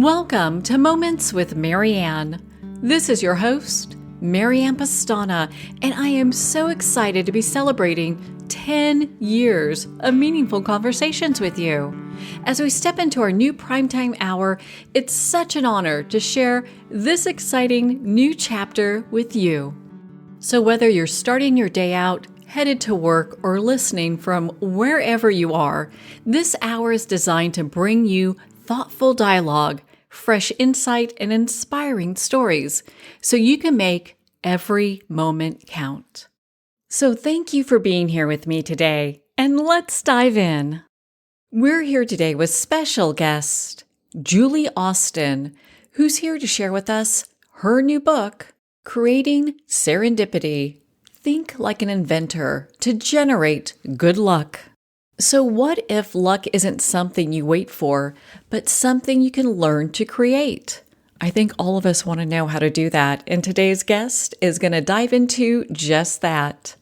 Welcome to Moments with Marianne. This is your host, Marianne Pastana, and I am so excited to be celebrating 10 years of meaningful conversations with you. As we step into our new primetime hour, it's such an honor to share this exciting new chapter with you. So whether you're starting your day out, headed to work, or listening from wherever you are, this hour is designed to bring you thoughtful dialogue, fresh insight, and inspiring stories so you can make every moment count. So thank you for being here with me today, and let's dive in. We're here today with special guest Julie Austin, who's here to share with us her new book, Creating Serendipity. Think like an inventor to generate good luck. So what if luck isn't something you wait for, but something you can learn to create? I think all of us want to know how to do that, and today's guest is going to dive into just that.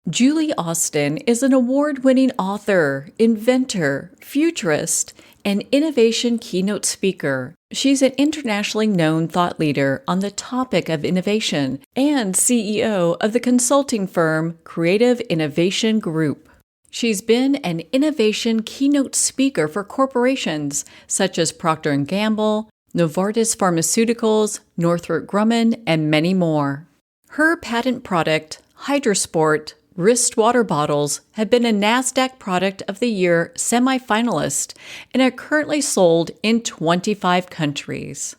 Julie Austin is an award-winning author, inventor, futurist, and innovation keynote speaker. She's an internationally known thought leader on the topic of innovation and CEO of the consulting firm Creative Innovation Group. She's been an innovation keynote speaker for corporations such as Procter & Gamble, Novartis Pharmaceuticals, Northrop Grumman, and many more. Her patent product, Hydrosport wrist water bottles, have been a NASDAQ Product of the Year semi-finalist and are currently sold in 25 countries.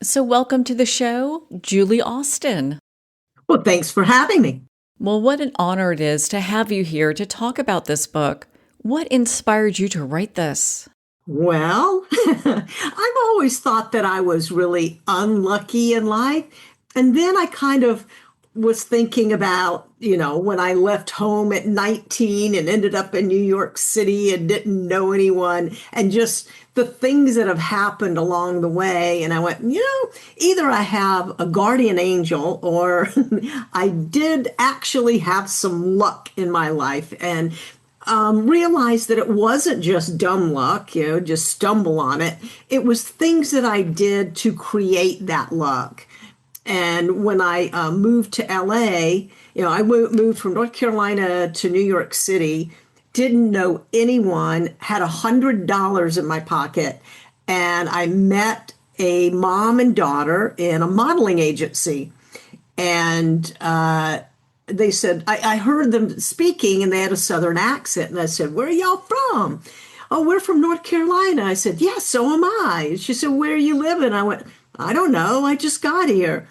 So welcome to the show, Julie Austin. Well, thanks for having me. Well, what an honor it is to have you here to talk about this book. What inspired you to write this? Well, I've always thought that I was really unlucky in life. And then I kind of was thinking about, when I left home at 19 and ended up in New York City and didn't know anyone, and just the things that have happened along the way. And I went, either I have a guardian angel or I did actually have some luck in my life, and realized that it wasn't just dumb luck, just stumble on it. It was things that I did to create that luck. And when I moved to LA, I moved from North Carolina to New York City, didn't know anyone, had $100 in my pocket, and I met a mom and daughter in a modeling agency. And they said, I heard them speaking, and they had a Southern accent. And I said, "Where are y'all from?" "Oh, we're from North Carolina." I said, "Yeah, so am I." She said, "Where are you living?" I went, "I don't know. I just got here."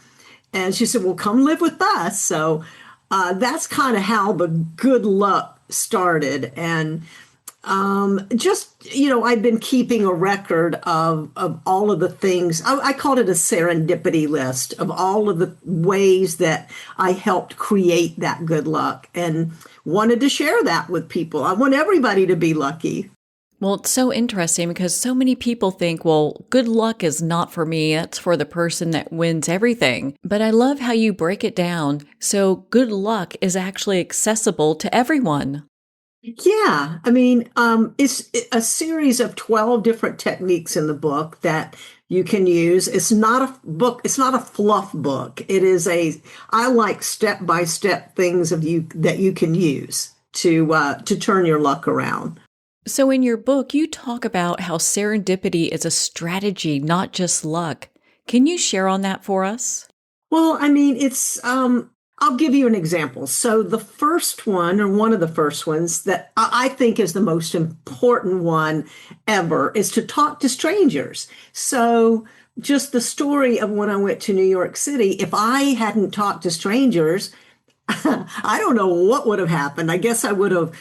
And she said, "Well, come live with us." So that's kind of how the good luck started. And I've been keeping a record of all of the things. I called it a serendipity list of all of the ways that I helped create that good luck, and wanted to share that with people. I want everybody to be lucky. Well, it's so interesting because so many people think, well, good luck is not for me. That's for the person that wins everything. But I love how you break it down. So good luck is actually accessible to everyone. Yeah, it's a series of 12 different techniques in the book that you can use. It's not a book. It's not a fluff book. I like step-by-step things that you can use to turn your luck around. So in your book, you talk about how serendipity is a strategy, not just luck. Can you share on that for us? Well, I'll give you an example. So the first one, or one of the first ones that I think is the most important one ever, is to talk to strangers. So just the story of when I went to New York City, if I hadn't talked to strangers, I don't know what would have happened. I guess I would have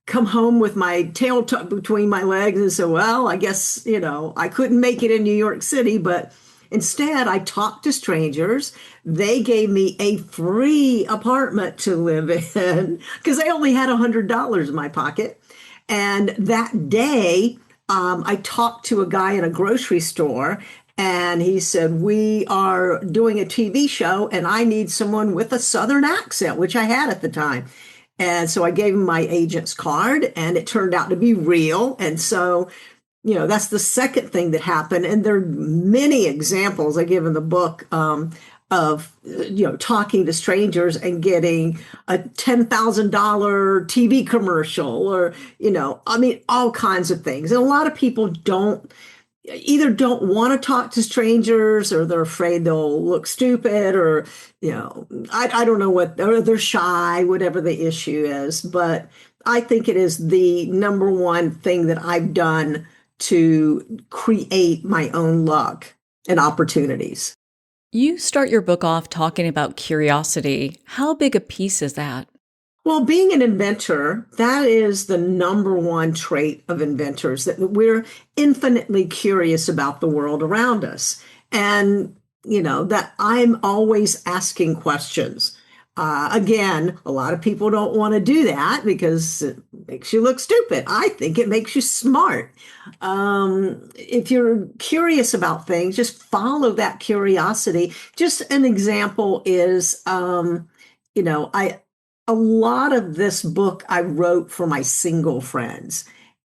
come home with my tail tucked between my legs and said, well, I guess, I couldn't make it in New York City. But instead, I talked to strangers. They gave me a free apartment to live in because I only had $100 in my pocket. And that day, I talked to a guy in a grocery store, and he said, "We are doing a TV show, and I need someone with a Southern accent," which I had at the time. And so I gave him my agent's card, and it turned out to be real. And so that's the second thing that happened. And there are many examples I give in the book of, talking to strangers and getting a $10,000 TV commercial or, I mean, all kinds of things. And a lot of people don't want to talk to strangers, or they're afraid they'll look stupid, or I don't know what, or they're shy, whatever the issue is. But I think it is the number one thing that I've done to create my own luck and opportunities. You start your book off talking about curiosity. How big a piece is that? Well, being an inventor, that is the number one trait of inventors, that we're infinitely curious about the world around us. And, that I'm always asking questions. Again, a lot of people don't want to do that because it makes you look stupid. I think it makes you smart. If you're curious about things, just follow that curiosity. Just an example is, I a lot of this book I wrote for my single friends.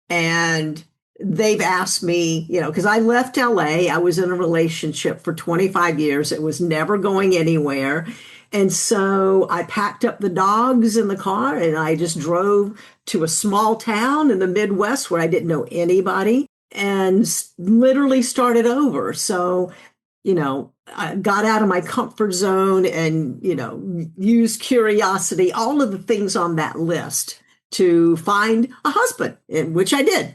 And they've asked me, because I left LA, I was in a relationship for 25 years. It was never going anywhere. And so I packed up the dogs in the car and I just drove to a small town in the Midwest where I didn't know anybody and literally started over. So I got out of my comfort zone and, used curiosity, all of the things on that list to find a husband, which I did.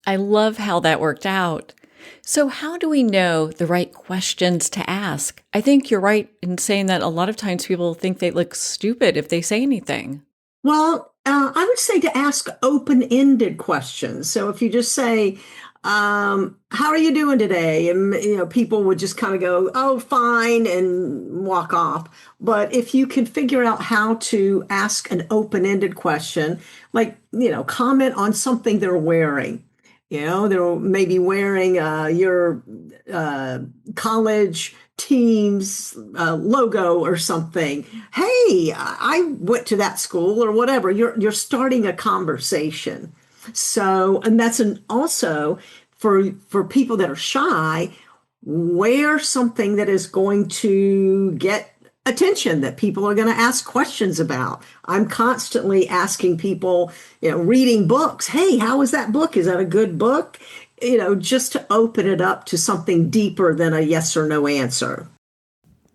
I love how that worked out. So how do we know the right questions to ask? I think you're right in saying that a lot of times people think they look stupid if they say anything. Well, I would say to ask open-ended questions. So if you just say, how are you doing today? And, people would just kind of go, oh, fine, and walk off. But if you can figure out how to ask an open-ended question, like, comment on something they're wearing. They're maybe wearing your college team's logo or something. Hey, I went to that school or whatever. You're starting a conversation. So, and that's also for people that are shy, wear something that is going to get attention, that people are going to ask questions about. I'm constantly asking people, reading books. Hey, how was that book? Is that a good book? Just to open it up to something deeper than a yes or no answer.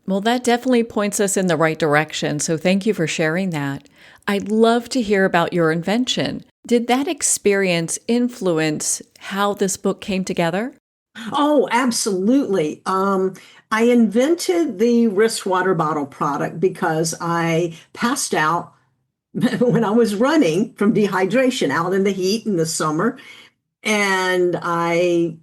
Well, that definitely points us in the right direction. So thank you for sharing that. I'd love to hear about your invention. Did that experience influence how this book came together? Oh, absolutely. I invented the wrist water bottle product because I passed out when I was running from dehydration out in the heat in the summer. And I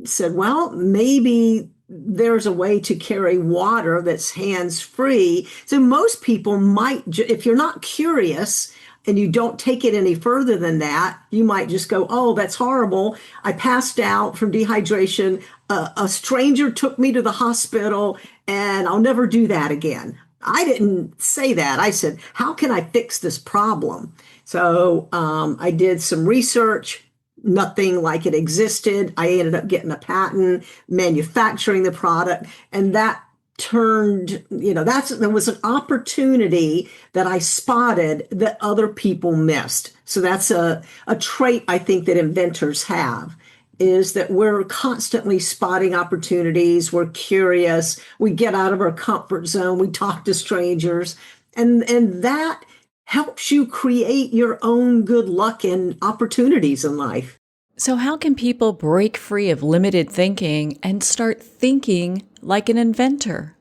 said, well, maybe there's a way to carry water that's hands free. So most people might, if you're not curious and you don't take it any further than that, you might just go, oh, that's horrible. I passed out from dehydration. A stranger took me to the hospital and I'll never do that again. I didn't say that. I said, how can I fix this problem? So I did some research. Nothing like it existed. I ended up getting a patent, manufacturing the product, and that turned, there was an opportunity that I spotted that other people missed. So that's a trait I think that inventors have, is that we're constantly spotting opportunities. We're curious. We get out of our comfort zone. We talk to strangers, and that helps you create your own good luck and opportunities in life. So how can people break free of limited thinking and start thinking like an inventor?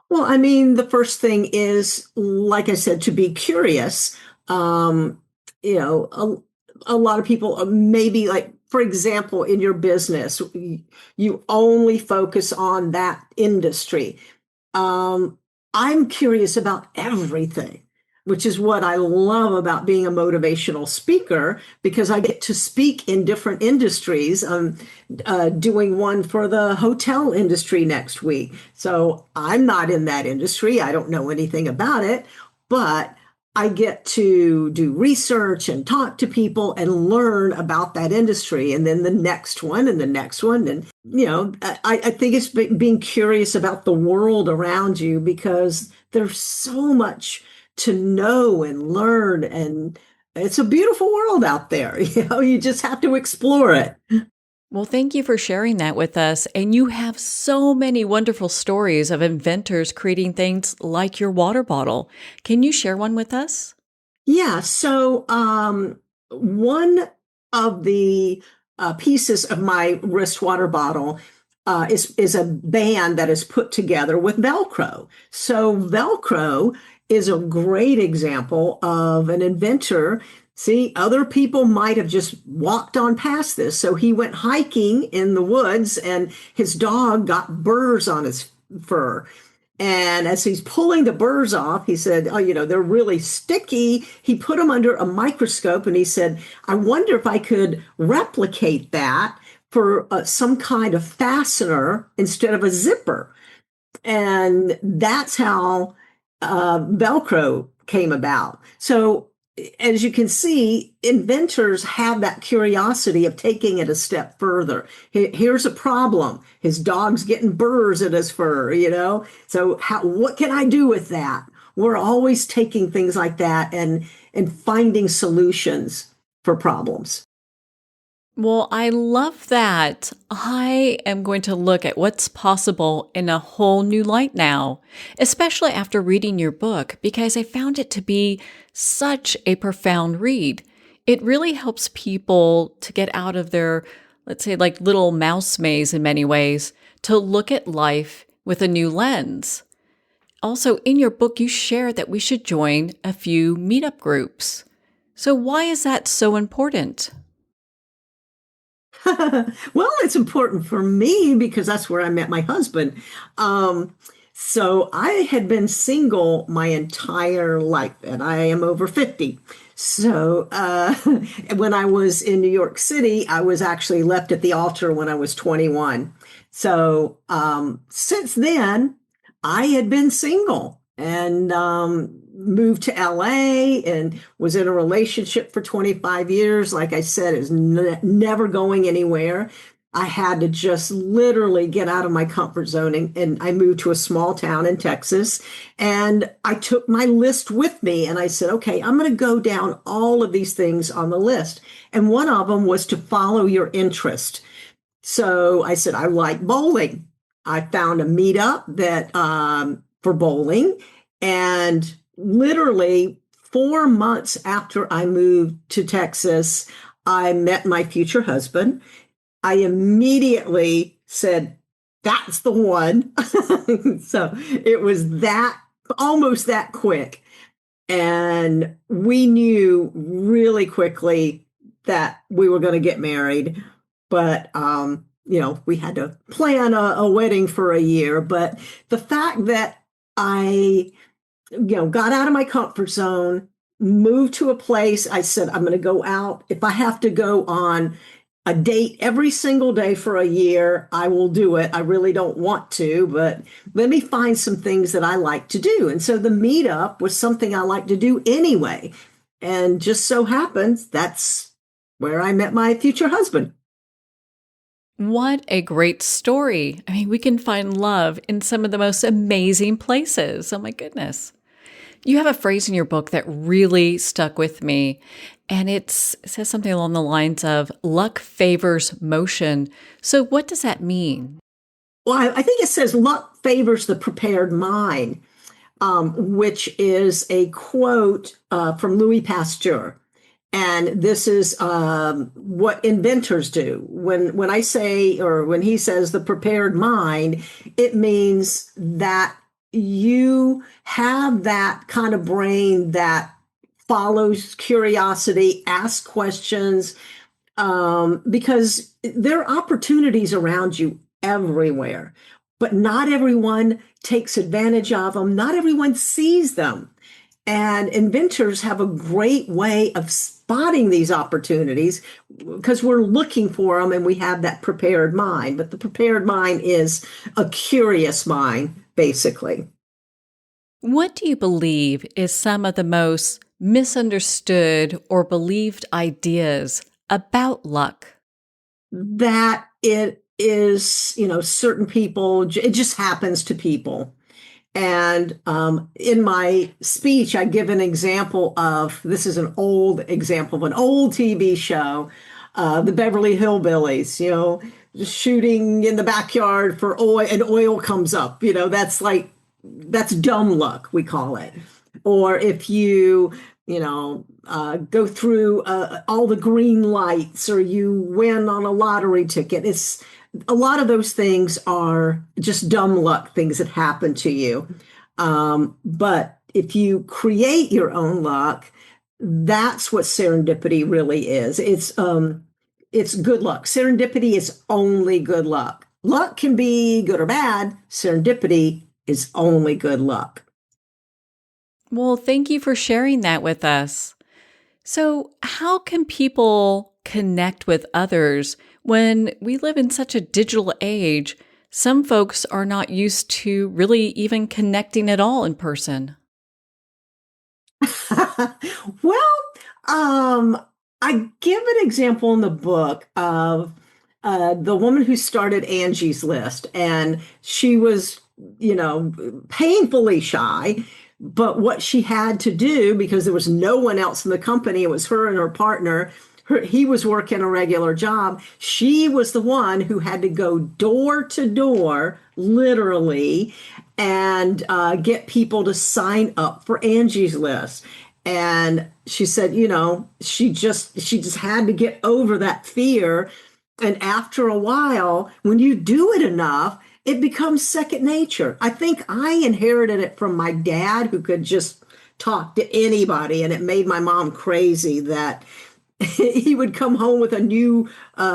Well, I mean, the first thing is, like I said, to be curious. A lot of people maybe, like, for example, in your business, you only focus on that industry. I'm curious about everything, which is what I love about being a motivational speaker, because I get to speak in different industries. I'm doing one for the hotel industry next week. So I'm not in that industry. I don't know anything about it, but I get to do research and talk to people and learn about that industry. And then the next one and the next one. And, I think it's being curious about the world around you because there's so much to know and learn. And it's a beautiful world out there. You just have to explore it. Well, thank you for sharing that with us. And you have so many wonderful stories of inventors creating things like your water bottle. Can you share one with us? Yeah. So, one of the pieces of my wrist water bottle is a band that is put together with Velcro. So, Velcro is a great example of an inventor. See, other people might have just walked on past this. So he went hiking in the woods and his dog got burrs on his fur. And as he's pulling the burrs off, he said, "Oh, they're really sticky." He put them under a microscope and he said, "I wonder if I could replicate that for some kind of fastener instead of a zipper." And that's how Velcro came about. So, as you can see, inventors have that curiosity of taking it a step further. Here's a problem. His dog's getting burrs in his fur. So what can I do with that? We're always taking things like that and finding solutions for problems. Well, I love that. I am going to look at what's possible in a whole new light now, especially after reading your book, because I found it to be such a profound read. It really helps people to get out of their, let's say, like little mouse maze in many ways, to look at life with a new lens. Also, in your book, you share that we should join a few meetup groups. So, why is that so important? Well, it's important for me because that's where I met my husband. Um, so I had been single my entire life, and I am over 50. So when I was in New York City, I was actually left at the altar when I was 21. So since then, I had been single and moved to LA and was in a relationship for 25 years. Like I said, is never going anywhere. I had to just literally get out of my comfort zone and I moved to a small town in Texas and I took my list with me and I said, okay, I'm going to go down all of these things on the list. And one of them was to follow your interest. So I said, I like bowling. I found a meetup that for bowling, and literally 4 months after I moved to Texas, I met my future husband. I immediately said, "That's the one." So it was that almost that quick. And we knew really quickly that we were going to get married. But, we had to plan a wedding for a year. But the fact that I, got out of my comfort zone, moved to a place, I said, I'm going to go out. If I have to go on a date every single day for a year, I will do it. I really don't want to, but let me find some things that I like to do. And so the meetup was something I like to do anyway. And just so happens that's where I met my future husband. What a great story. I mean, we can find love in some of the most amazing places. Oh my goodness. You have a phrase in your book that really stuck with me, and it says something along the lines of luck favors motion. So, what does that mean? Well, I think it says luck favors the prepared mind, which is a quote from Louis Pasteur. And this is what inventors do. When I say, or when he says the prepared mind, it means that you have that kind of brain that follows curiosity, asks questions, because there are opportunities around you everywhere, but not everyone takes advantage of them. Not everyone sees them. And inventors have a great way of spotting these opportunities because we're looking for them and we have that prepared mind. But the prepared mind is a curious mind, basically. What do you believe is some of the most misunderstood or believed ideas about luck? That it is, certain people, it just happens to people. And in my speech, I give an example of this is an old example of an old TV show, the Beverly Hillbillies, just shooting in the backyard for oil and oil comes up. That's dumb luck, we call it. Or if go through all the green lights or you win on a lottery ticket, it's a lot of those things are just dumb luck things that happen to you. But if you create your own luck, that's what serendipity really is. It's good luck. Serendipity is only good luck. Luck can be good or bad. Serendipity is only good luck. Well, thank you for sharing that with us. So, how can people connect with others when we live in such a digital age? Some folks are not used to really even connecting at all in person. Well, I give an example in the book of the woman who started Angie's List, and she was, painfully shy. But what she had to do, because there was no one else in the company, it was her and her partner. He was working a regular job. She was the one who had to go door to door, literally, and get people to sign up for Angie's List. And she said, she just had to get over that fear. And after a while, when you do it enough, it becomes second nature. I think I inherited it from my dad, who could just talk to anybody, and it made my mom crazy that he would come home with a new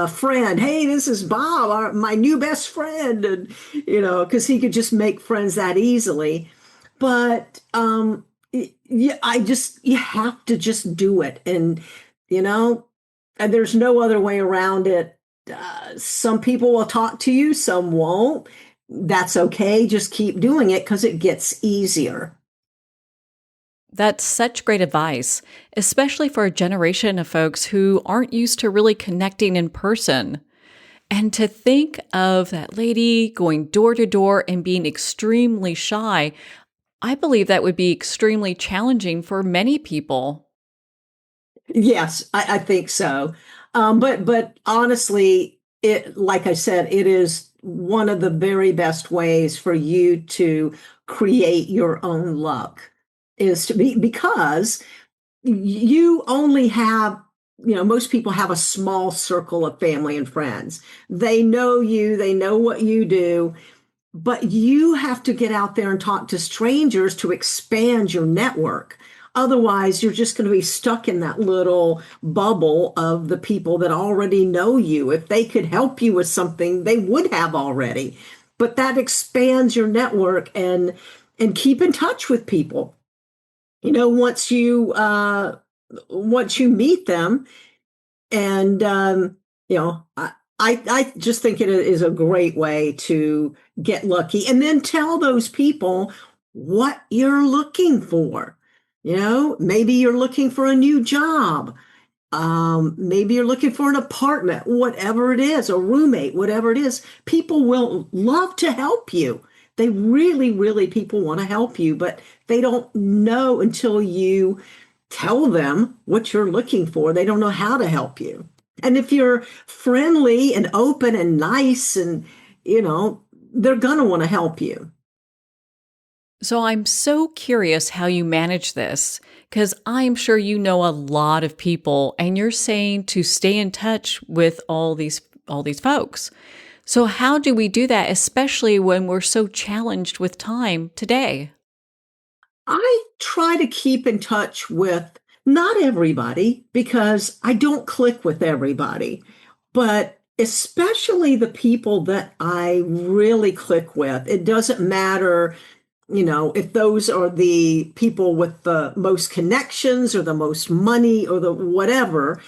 friend. Hey, this is Bob, my new best friend, and because he could just make friends that easily. But yeah, you have to just do it, and there's no other way around it. Some people will talk to you, some won't. That's okay. Just keep doing it because it gets easier. That's such great advice, especially for a generation of folks who aren't used to really connecting in person. And to think of that lady going door to door and being extremely shy, I believe that would be extremely challenging for many people. Yes, I think so. But honestly, it like I said, it is one of the very best ways for you to create your own luck is to be because you only have, most people have a small circle of family and friends. They know you, they know what you do, but you have to get out there and talk to strangers to expand your network. Otherwise, you're just going to be stuck in that little bubble of the people that already know you. If they could help you with something, they would have already. But that expands your network and keep in touch with people. Once you meet them, and I just think it is a great way to get lucky, and then tell those people what you're looking for. Maybe you're looking for a new job. Maybe you're looking for an apartment, whatever it is, a roommate, whatever it is. People will love to help you. They really, really, people want to help you, but they don't know until you tell them what you're looking for. They don't know how to help you. And if you're friendly and open and nice and, they're going to want to help you. So I'm so curious how you manage this because I'm sure you know a lot of people and you're saying to stay in touch with all these folks. So how do we do that, especially when we're so challenged with time today? I try to keep in touch with not everybody because I don't click with everybody, but especially the people that I really click with. It doesn't matter, if those are the people with the most connections or the most money or the whatever,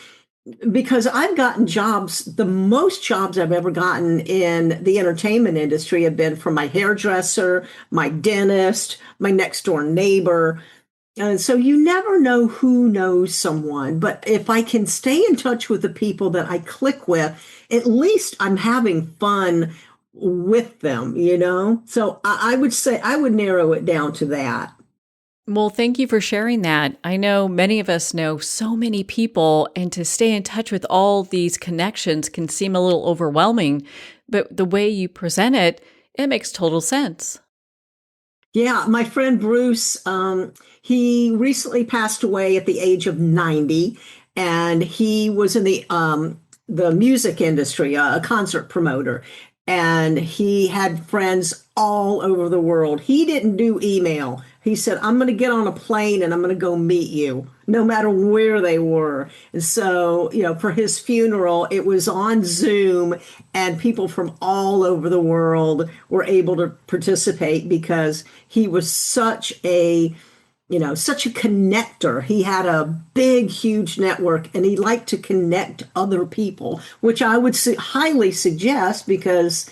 because I've gotten jobs, the most jobs I've ever gotten in the entertainment industry have been from my hairdresser, my dentist, my next door neighbor. So you never know who knows someone, but if I can stay in touch with the people that I click with, at least I'm having fun with them, you know? So I would say I would narrow it down to that. Well, thank you for sharing that. I know many of us know so many people, and to stay in touch with all these connections can seem a little overwhelming, but the way you present it, it makes total sense. Yeah, my friend Bruce, he recently passed away at the age of 90, and he was in the music industry, a concert promoter, and he had friends all over the world. He didn't do email. He said, "I'm going to get on a plane and I'm going to go meet you, no matter where they were." And so, for his funeral, it was on Zoom, and people from all over the world were able to participate because he was such a connector. He had a big, huge network, and he liked to connect other people, which I would highly suggest because,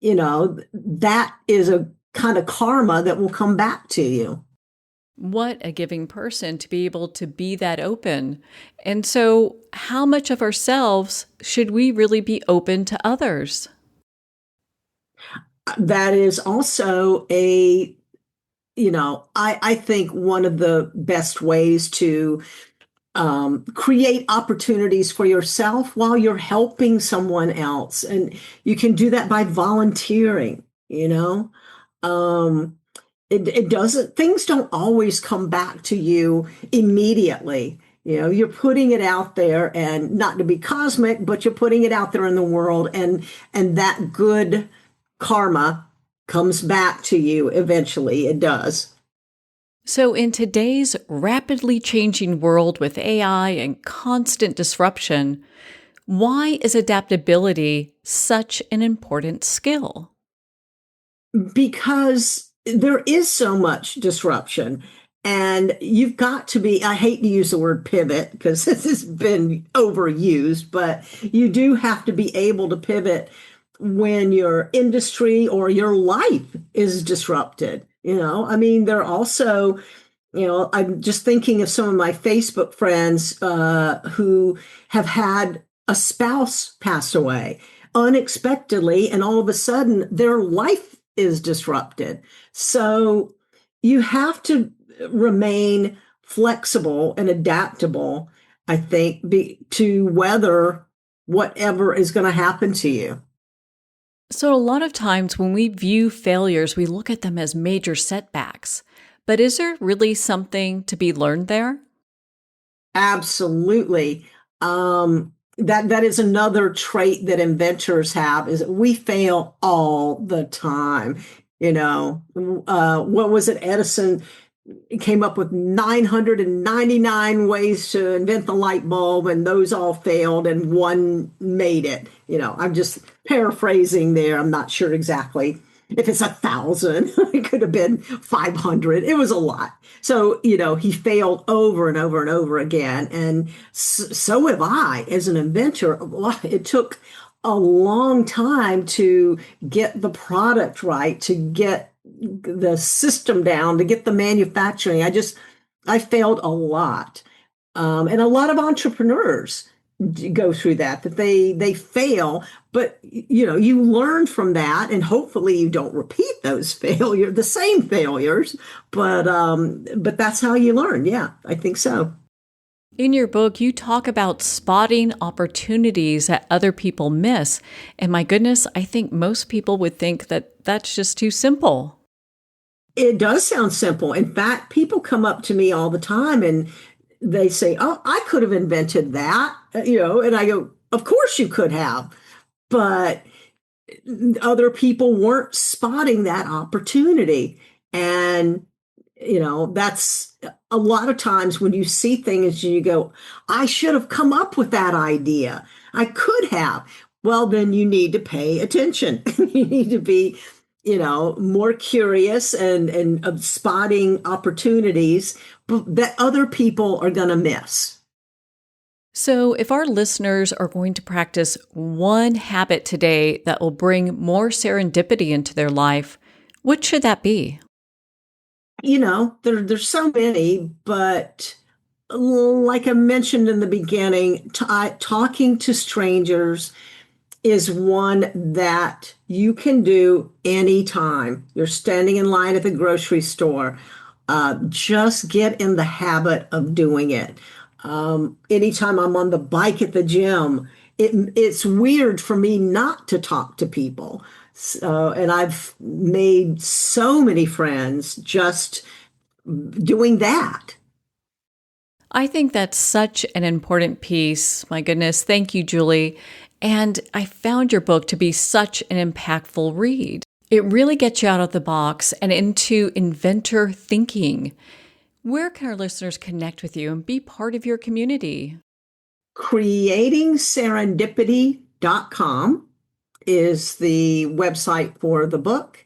that is a kind of karma that will come back to you. What a giving person to be able to be that open. And so, how much of ourselves should we really be open to others? That is also I think one of the best ways to create opportunities for yourself while you're helping someone else. And you can do that by volunteering, you know? Um, it doesn't, things don't always come back to you immediately. You're putting it out there, and not to be cosmic, but you're putting it out there in the world, and that good karma comes back to you eventually. It does. So, in today's rapidly changing world with AI and constant disruption, why is adaptability such an important skill? Because there is so much disruption, and you've got to be, I hate to use the word pivot because this has been overused, but you do have to be able to pivot when your industry or your life is disrupted. I mean, they're also, I'm just thinking of some of my Facebook friends who have had a spouse pass away unexpectedly, and all of a sudden their life is disrupted. So you have to remain flexible and adaptable, I think, to weather whatever is going to happen to you. So, a lot of times when we view failures, we look at them as major setbacks. But is there really something to be learned there? Absolutely. That is another trait that inventors have, is that we fail all the time. What was it? Edison came up with 999 ways to invent the light bulb, and those all failed, and one made it. I'm just paraphrasing there. I'm not sure exactly if it's 1,000. It could have been 500. It was a lot. So, he failed over and over and over again. And so have I as an inventor. Well, it took a long time to get the product right, to get the system down, to get the manufacturing. I failed a lot. And a lot of entrepreneurs go through that they fail, but you learn from that, and hopefully you don't repeat those the same failures, but that's how you learn. Yeah, I think so. In your book, you talk about spotting opportunities that other people miss. And my goodness, I think most people would think that that's just too simple. It does sound simple. In fact, people come up to me all the time and they say, "Oh, I could have invented that," and I go, "Of course you could have," but other people weren't spotting that opportunity. And, that's a lot of times when you see things, you go, "I should have come up with that idea. I could have." Well, then you need to pay attention. You need to be, more curious and spotting opportunities that other people are going to miss. So, if our listeners are going to practice one habit today that will bring more serendipity into their life, what should that be? There's so many, but like I mentioned in the beginning, talking to strangers is one that you can do anytime. You're standing in line at the grocery store. Just get in the habit of doing it. Anytime I'm on the bike at the gym, it's weird for me not to talk to people. And I've made so many friends just doing that. I think that's such an important piece. My goodness. Thank you, Julie. And I found your book to be such an impactful read. It really gets you out of the box and into inventor thinking. Where can our listeners connect with you and be part of your community? Creatingserendipity.com is the website for the book.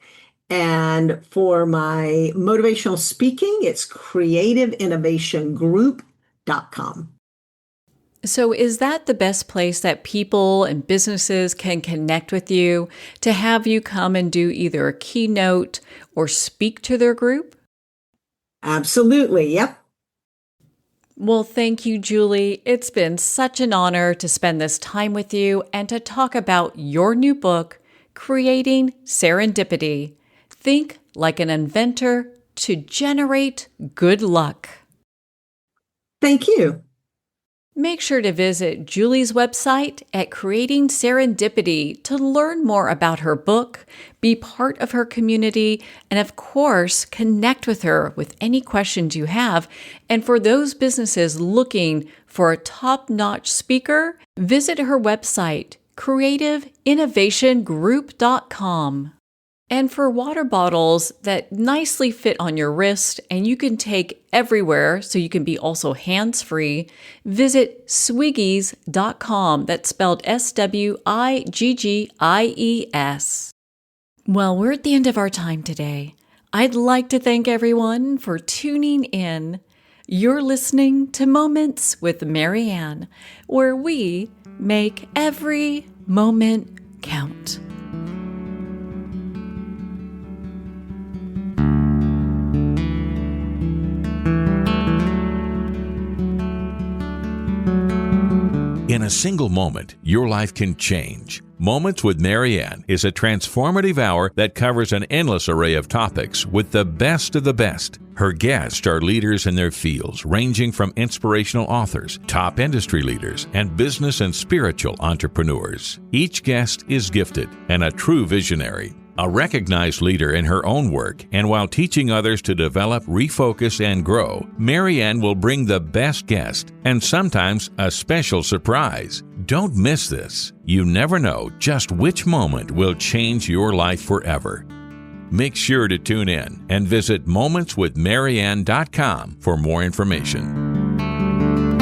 And for my motivational speaking, it's creativeinnovationgroup.com. So, is that the best place that people and businesses can connect with you to have you come and do either a keynote or speak to their group? Absolutely. Yep. Well, thank you, Julie. It's been such an honor to spend this time with you and to talk about your new book, Creating Serendipity. Think like an inventor to generate good luck. Thank you. Make sure to visit Julie's website at Creating Serendipity to learn more about her book, be part of her community, and of course, connect with her with any questions you have. And for those businesses looking for a top-notch speaker, visit her website, creativeinnovationgroup.com. And for water bottles that nicely fit on your wrist and you can take everywhere so you can be also hands-free, visit swiggies.com. That's spelled Swiggies. Well, we're at the end of our time today. I'd like to thank everyone for tuning in. You're listening to Moments with Marianne, where we make every moment count. In a single moment, your life can change. Moments with Marianne is a transformative hour that covers an endless array of topics with the best of the best. Her guests are leaders in their fields, ranging from inspirational authors, top industry leaders, and business and spiritual entrepreneurs. Each guest is gifted and a true visionary. A recognized leader in her own work, and while teaching others to develop, refocus, and grow, Marianne will bring the best guest and sometimes a special surprise. Don't miss this. You never know just which moment will change your life forever. Make sure to tune in and visit momentswithmarianne.com for more information.